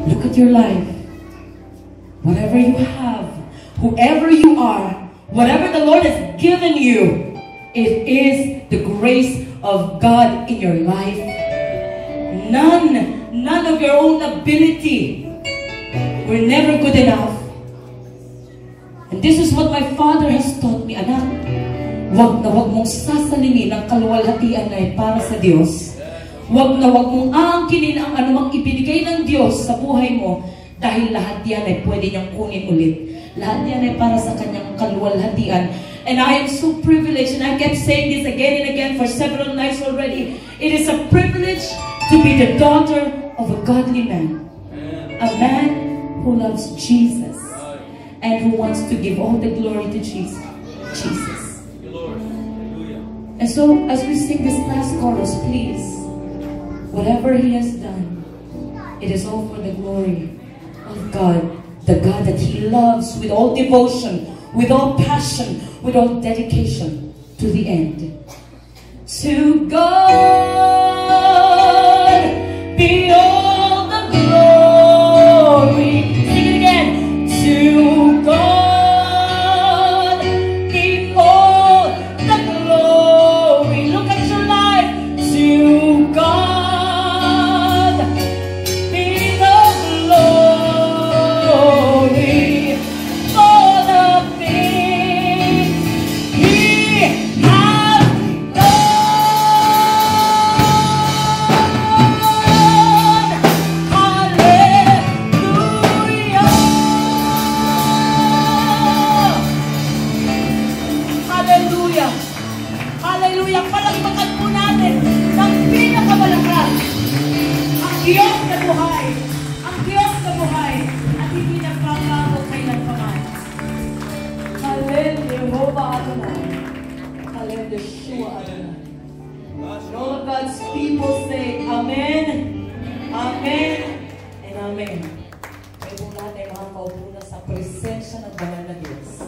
Look at your life. Whatever you have, whoever you are, whatever the Lord has given you, it is the grace of God in your life. None of your own ability. We're never good enough. And this is what my Father has taught me, anak. Wag na wag mong sasalinin ang kaluwalhatian na para sa Diyos. Wag na wag mong aangkinin ang anumang ibinigay ng Diyos sa buhay mo, dahil lahat yan ay pwede niyang kunin ulit. Lahat yan ay para sa kanyang kaluwalhatian. And I am so privileged, and I kept saying this again and again for several nights already. It is a privilege to be the daughter of a godly man. A man who loves Jesus and who wants to give all the glory to Jesus. And so, as we sing this last chorus, please, whatever He has done, it is all for the glory of God, the God that He loves with all devotion, with all passion, with all dedication to the end. To God be all the glory. Sing it again. To God be all the glory. Look at your life. To God be the glory for the things He has done. Hallelujah. Hallelujah. Hallelujah. Palakpakan po natin ng pinakamalakas ang Diyos na buhay. Ang Diyos na buhay at hindi nagbabago kailanman. Hallelujah. Jehovah Adonai. Hallelujah. Yeshua Adonai. And all of God's people say Amen, Amen, and Amen. Kayo po natin makakaupo na sa presensya ng banal na Diyos.